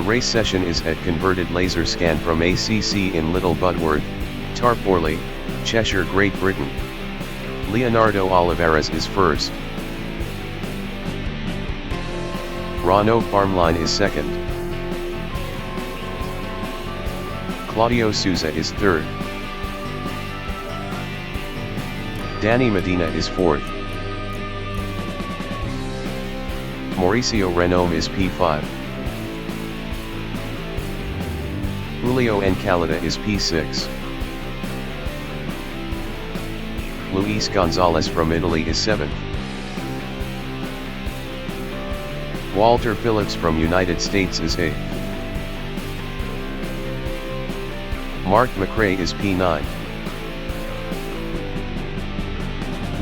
The race session is at converted laser scan from ACC in Little Budworth, Tarporley, Cheshire, Great Britain. Leonardo Olivares is first. Renault Farmline is second. Claudio Souza is third. Danny Medina is fourth. Mauricio Renome is P5. Julio Encalada is P6. Luis Gonzalez from Italy is 7th. Walter Phillips from United States is 8th. Mark McRae is P9.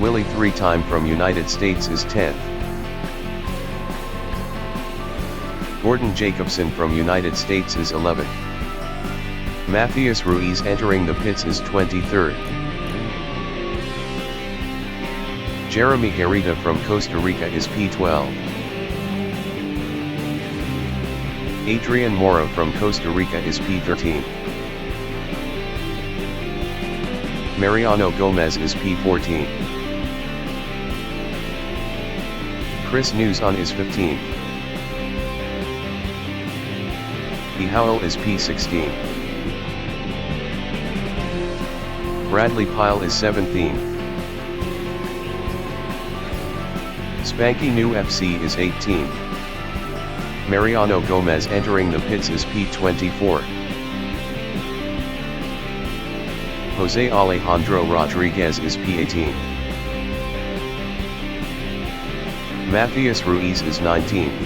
Willie 3-time from United States is 10th. Gordon Jacobson from United States is 11th. Matthias Ruiz entering the pits is 23rd. Jeremy Garita from Costa Rica is P12. Adrian Mora from Costa Rica is P13. Mariano Gomez is P14. Chris Newson is 15th. Howell is P16. Bradley Pyle is 17th. Spanky New FC is 18th. Mariano Gomez entering the pits is P24. Jose Alejandro Rodriguez is P18. Matthias Ruiz is 19th.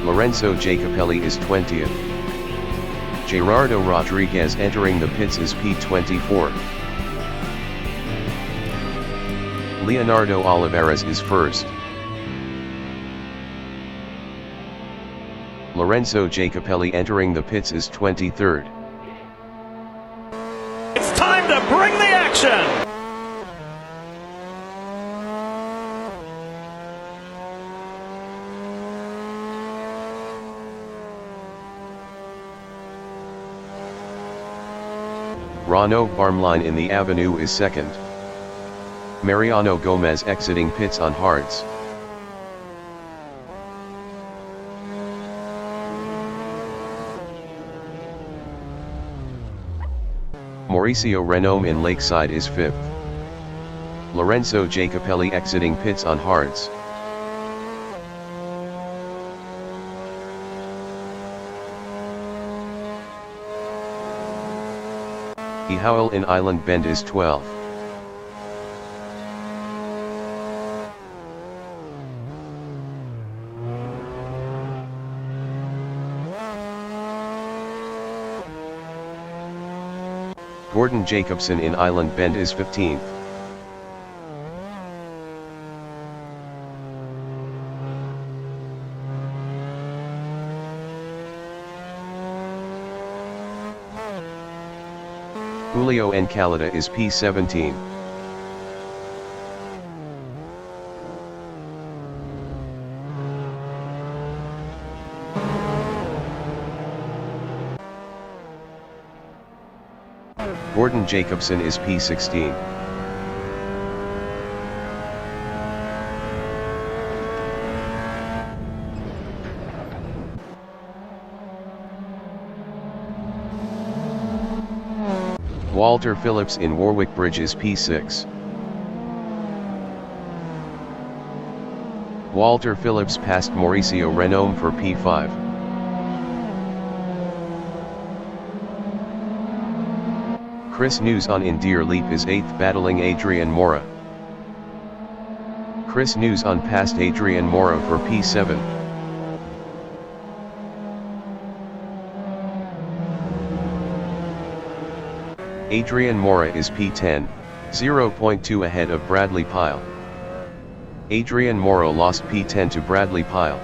Lorenzo Jacopelli is 20th. Gerardo Rodriguez entering the pits is P24. Leonardo Olivares is first. Lorenzo Jacopelli entering the pits is 23rd. It's time to bring the action! Renault Farmline in the Avenue is second. Mariano Gomez exiting pits on hards. Mauricio Renome in Lakeside is 5th. Lorenzo Jacopelli exiting pits on hards. Howell in Island Bend is 12th. Gordon Jacobson in Island Bend is 15th. Julio Encalada is P17. Gordon Jacobson is P16. Walter Phillips in Warwick Bridge is P6. Walter Phillips passed Mauricio Renome for P5. Chris Newson in Deer Leap is 8th, battling Adrian Mora. Chris Newson passed Adrian Mora for P7. Adrian Mora is P10, 0.2 ahead of Bradley Pyle. Adrian Mora lost P10 to Bradley Pyle.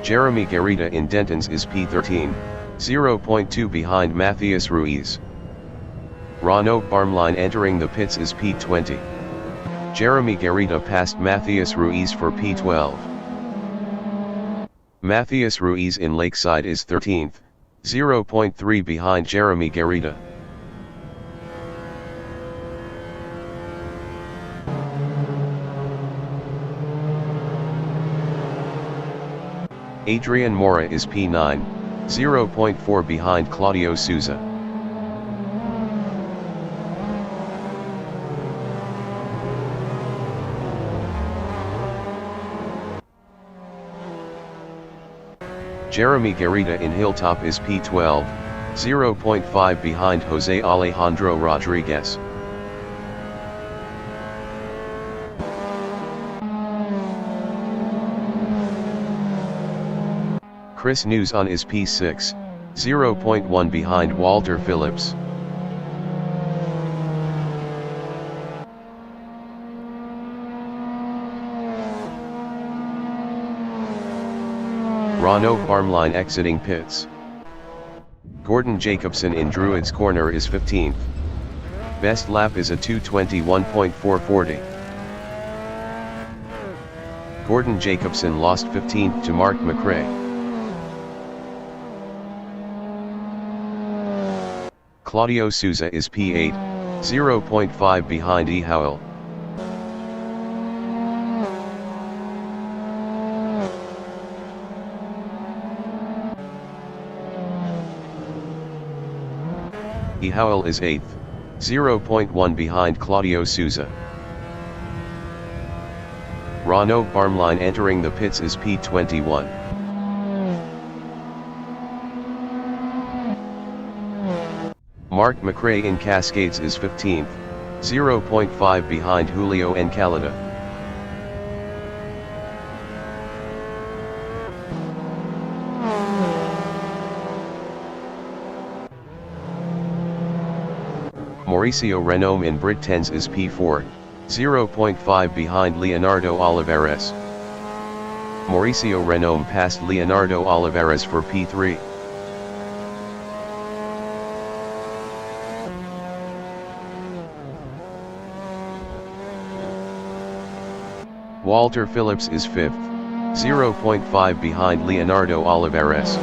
Jeremy Garita in Dentons is P13, 0.2 behind Matthias Ruiz. Renault Barmline entering the pits is P20. Jeremy Garita passed Matthias Ruiz for P12. Matthias Ruiz in Lakeside is 13th, 0.3 behind Jeremy Garita. Adrian Mora is P9, 0.4 behind Claudio Souza. Jeremy Garita in Hilltop is P12, 0.5 behind Jose Alejandro Rodriguez. Chris Newson is P6, 0.1 behind Walter Phillips. Renault Barmline exiting pits. Gordon Jacobson in Druids Corner is 15th. Best lap is a 2:21.440. Gordon Jacobson lost 15th to Mark McRae. Claudio Souza is P8, 0.5 behind E. Howell. E. Howell is 8th, 0.1 behind Claudio Souza. Renault Barmline entering the pits is P21. Mark McRae in Cascades is 15th, 0.5 behind Julio Encalada. Mauricio Renault in Brit10s is P4, 0.5 behind Leonardo Olivares. Mauricio Renault passed Leonardo Olivares for P3. Walter Phillips is 5th, 0.5 behind Leonardo Olivares.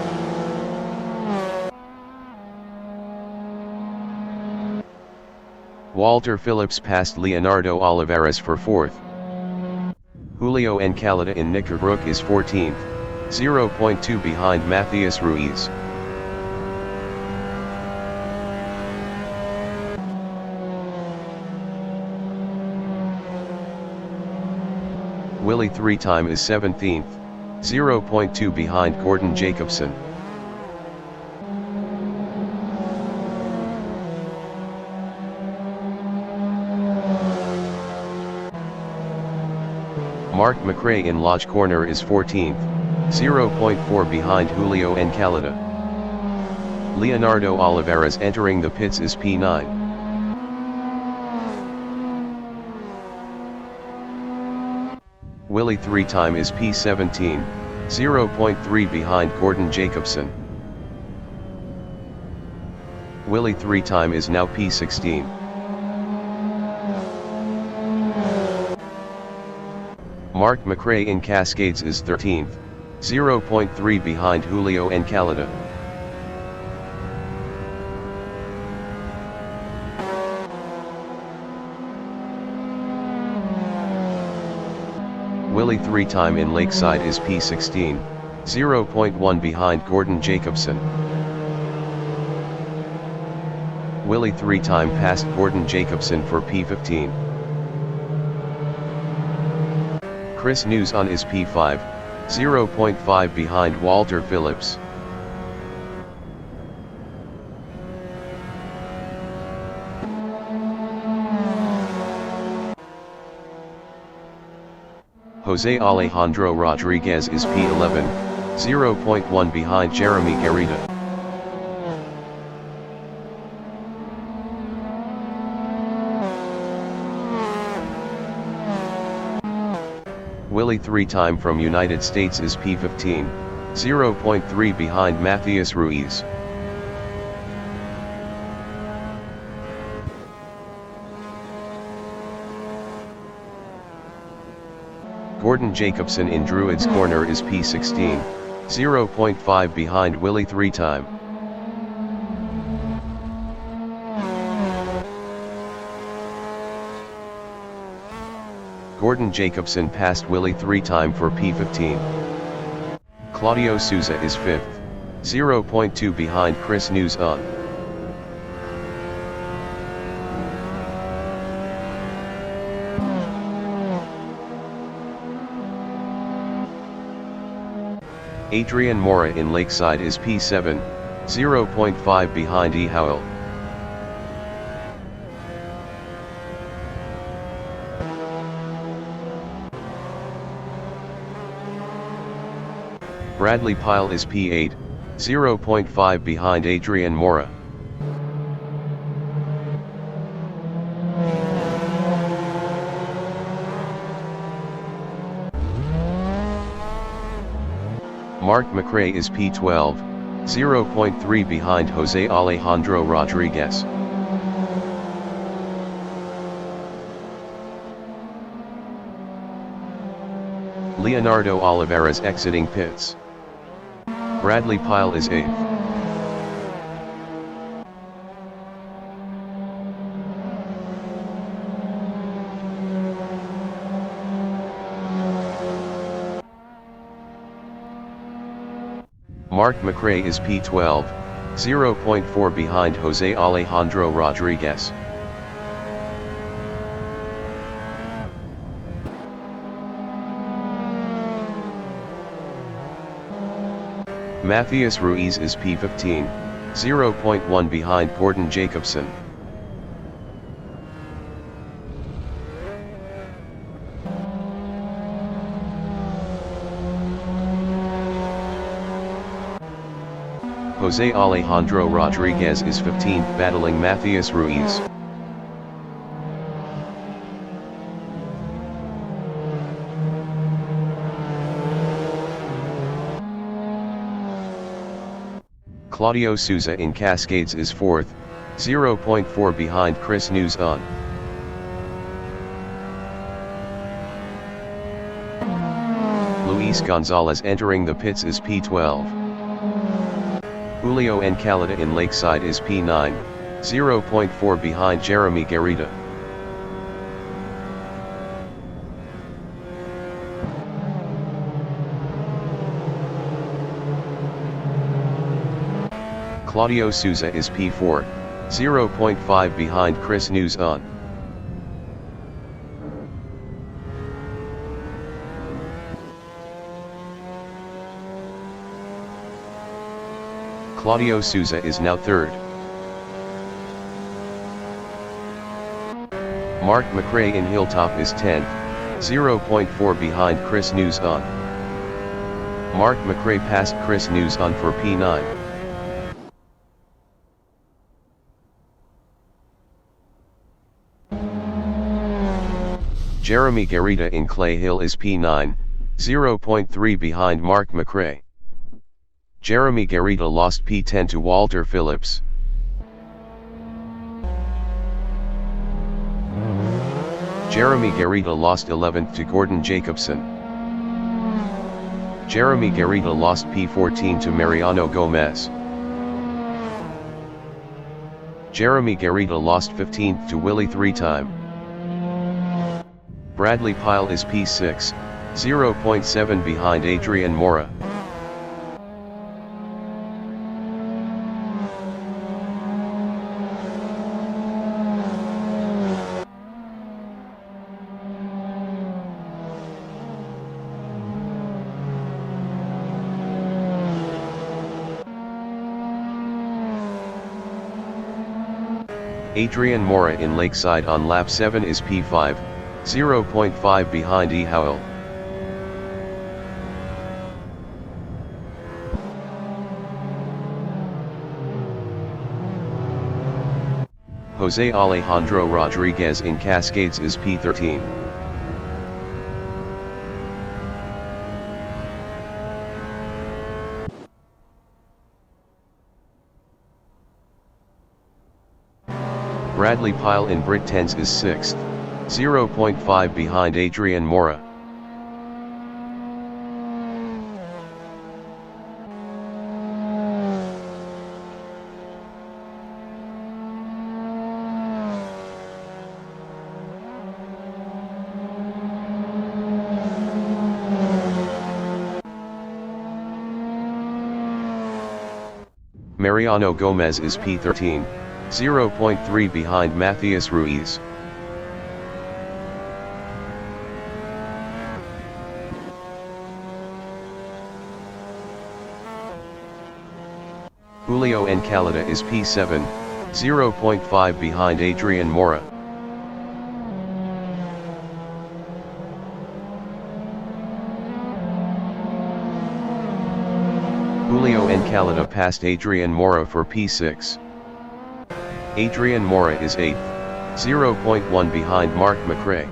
Walter Phillips passed Leonardo Olivares for 4th. Julio Encalada in Knickerbrook is 14th, 0.2 behind Matthias Ruiz. Willie 3-time is 17th, 0.2 behind Gordon Jacobson. Mark McRae in Lodge Corner is 14th, 0.4 behind Julio Encalada. Leonardo Olivares entering the pits is P9. Willie 3-time is P17, 0.3 behind Gordon Jacobson. Willie 3-time is now P16. Mark McRae in Cascades is 13th, 0.3 behind Julio Encalada. Willie 3-time in Lakeside is P16, 0.1 behind Gordon Jacobson. Willie 3-time passed Gordon Jacobson for P15. Chris Newson is P5, 0.5 behind Walter Phillips. Jose Alejandro Rodriguez is P11, 0.1 behind Jeremy Garita. Willie 3-time from United States is P15, 0.3 behind Matthias Ruiz. Gordon Jacobson in Druids Corner is P16, 0.5 behind Willie 3-time. Gordon Jacobson passed Willie 3-time for P15. Claudio Souza is 5th, 0.2 behind Chris News-on. Adrian Mora in Lakeside is P7, 0.5 behind E. Howell. Bradley Pyle is P8, 0.5 behind Adrian Mora. Mark McRae is P12, 0.3 behind Jose Alejandro Rodriguez. Leonardo Oliveira exiting pits. Bradley Pyle is 8th. Mark McRae is P12, 0.4 behind Jose Alejandro Rodriguez. Matthias Ruiz is P15, 0.1 behind Gordon Jacobson. Jose Alejandro Rodriguez is 15th, battling Matthias Ruiz. Claudio Souza in Cascades is 4th, 0.4 behind Chris News-on. Luis Gonzalez entering the pits is P12. Julio Encalada in Lakeside is P9, 0.4 behind Jeremy Garita. Claudio Souza is P4, 0.5 behind Chris News-on. Claudio Souza is now 3rd. Mark McRae in Hilltop is 10th, 0.4 behind Chris News-on. Mark McRae passed Chris News-on for P9. Jeremy Garita in Clay Hill is P9, 0.3 behind Mark McRae. Jeremy Garita lost P10 to Walter Phillips. Jeremy Garita lost 11th to Gordon Jacobson. Jeremy Garita lost P14 to Mariano Gomez. Jeremy Garita lost 15th to Willie 3-time. Bradley Pyle is P6, 0.7 behind Adrian Mora. Adrian Mora in Lakeside on lap 7 is P5, 0.5 behind E. Howell. Jose Alejandro Rodriguez in Cascades is P13. Bradley Pyle in Brit 10s is 6th, 0.5 behind Adrian Mora. Mariano Gomez is P13, 0.3 behind Matthias Ruiz. Julio Encalada is P7, 0.5 behind Adrian Mora. Julio Encalada passed Adrian Mora for P6. Adrian Mora is 8th, 0.1 behind Mark McRae.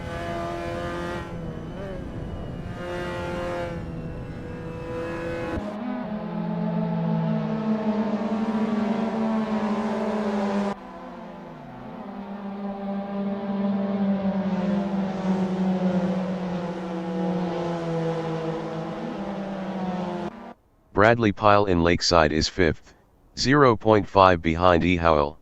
Bradley Pyle in Lakeside is 5th, 0.5 behind E. Howell.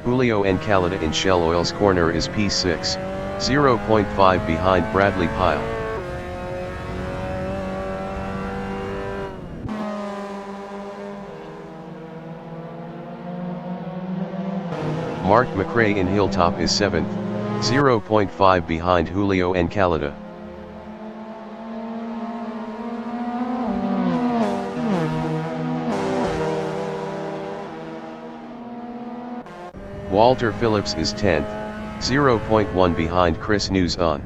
Julio Encalada in Shell Oil's corner is P6, 0.5 behind Bradley Pyle. Mark McRae in Hilltop is 7th, 0.5 behind Julio Encalada. Walter Phillips is 10th, 0.1 behind Chris Newson.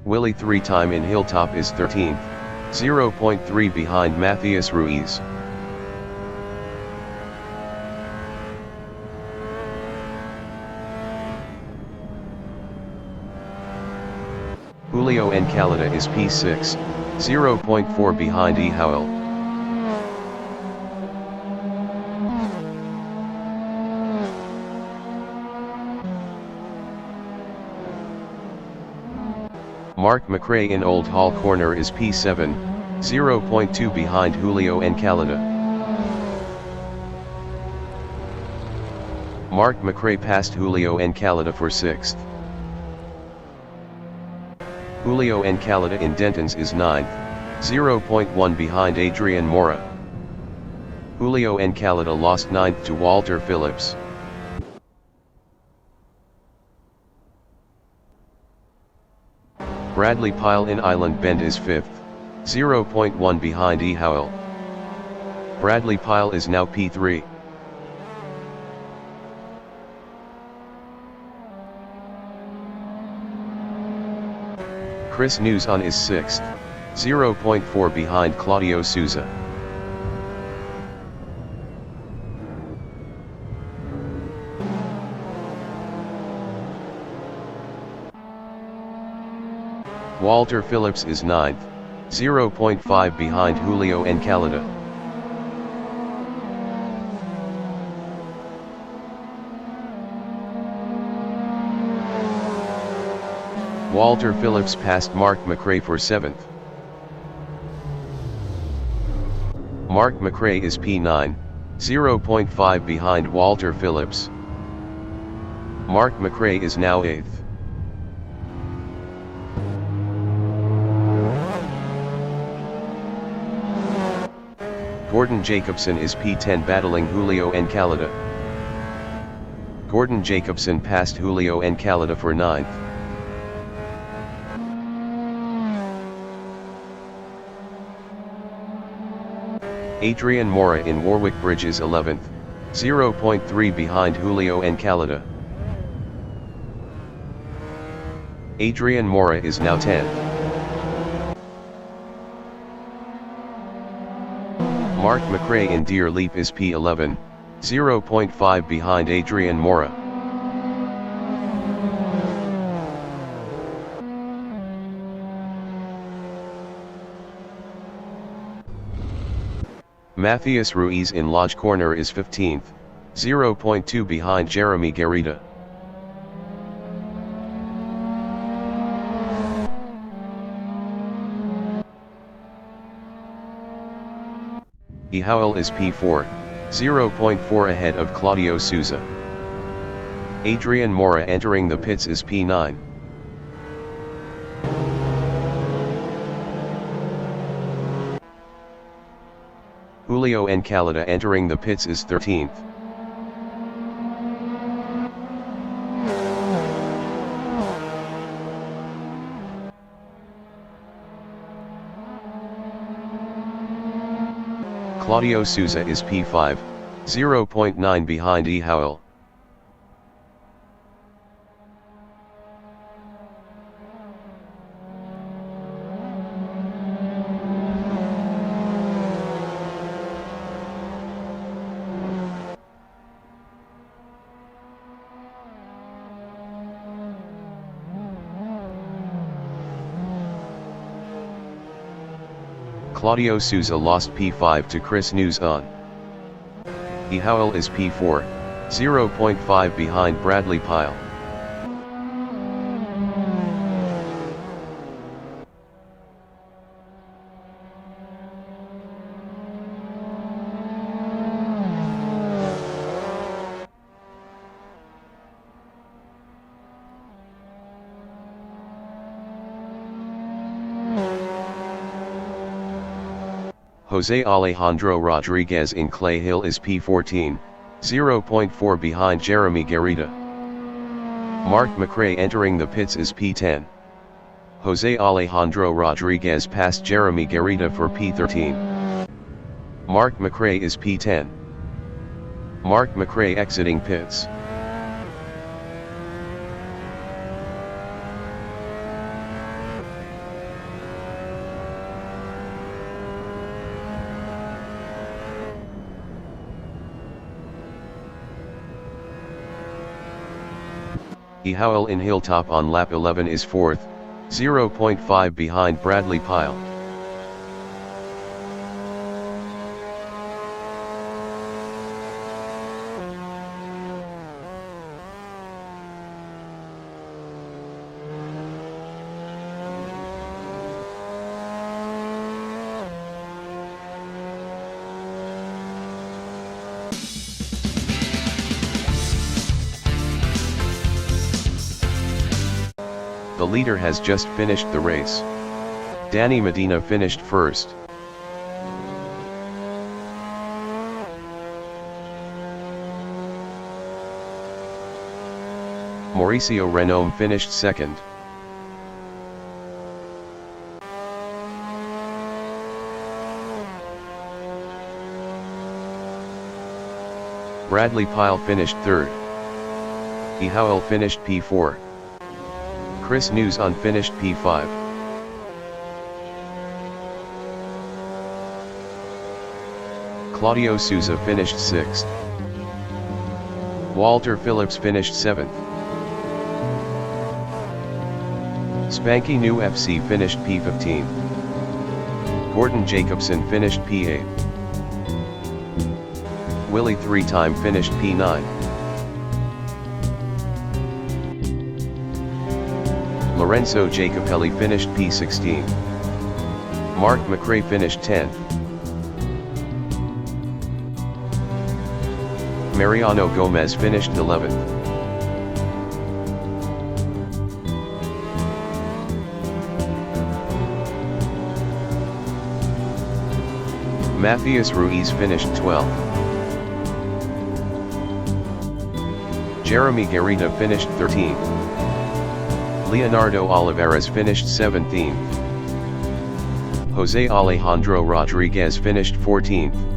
Willie 3-time in Hilltop is 13th, 0.3 behind Matthias Ruiz. Julio Encalada is P6, 0.4 behind E. Howell. Mark McRae in Old Hall corner is P7, 0.2 behind Julio Encalada. Mark McRae passed Julio Encalada for 6th. Julio Encalada in Denton's is 9th, 0.1 behind Adrian Mora. Julio Encalada lost 9th to Walter Phillips. Bradley Pyle in Island Bend is 5th, 0.1 behind E. Howell. Bradley Pyle is now P3. Chris Newson is 6th, 0.4 behind Claudio Souza. Walter Phillips is 9th, 0.5 behind Julio Encalada. Walter Phillips passed Mark McRae for 7th. Mark McRae is P9, 0.5 behind Walter Phillips. Mark McRae is now 8th. Gordon Jacobson is P10 battling Julio Encalada. Gordon Jacobson passed Julio Encalada for 9th. Adrian Mora in Warwick Bridge is 11th, 0.3 behind Julio Encalada. Adrian Mora is now 10th. Mark McRae in Deer Leap is P11, 0.5 behind Adrian Mora. Matthias Ruiz in Lodge Corner is 15th, 0.2 behind Jeremy Garita. Oulton is P4, 0.4 ahead of Claudio Souza. Adrian Mora entering the pits is P9. Julio and Calada entering the pits is 13th. Claudio Souza is P5, 0.9 behind Oulton. Claudio Souza lost P5 to Chris News on. Oulton is P4, 0.5 behind Bradley Pyle. Jose Alejandro Rodriguez in Clay Hill is P14, 0.4 behind Jeremy Garita. Mark McRae entering the pits is P10. Jose Alejandro Rodriguez passed Jeremy Garita for P13. Mark McRae is P10. Mark McRae exiting pits. Oulton in Hilltop on lap 11 is 4th, 0.5 behind Bradley Pyle. The leader has just finished the race. Danny Medina finished first. Mauricio Renome finished second. Bradley Pyle finished third. Oulton finished P4. Chris News unfinished P5. Claudio Souza finished 6th. Walter Phillips finished 7th. Spanky New FC finished P15. Gordon Jacobson finished P8. Willie 3-time finished P9. Lorenzo Jacopelli finished P16. Mark McRae finished 10th. Mariano Gomez finished 11th. Matthias Ruiz finished 12th. Jeremy Garita finished 13th. Leonardo Olivares finished 17th. Jose Alejandro Rodriguez finished 14th.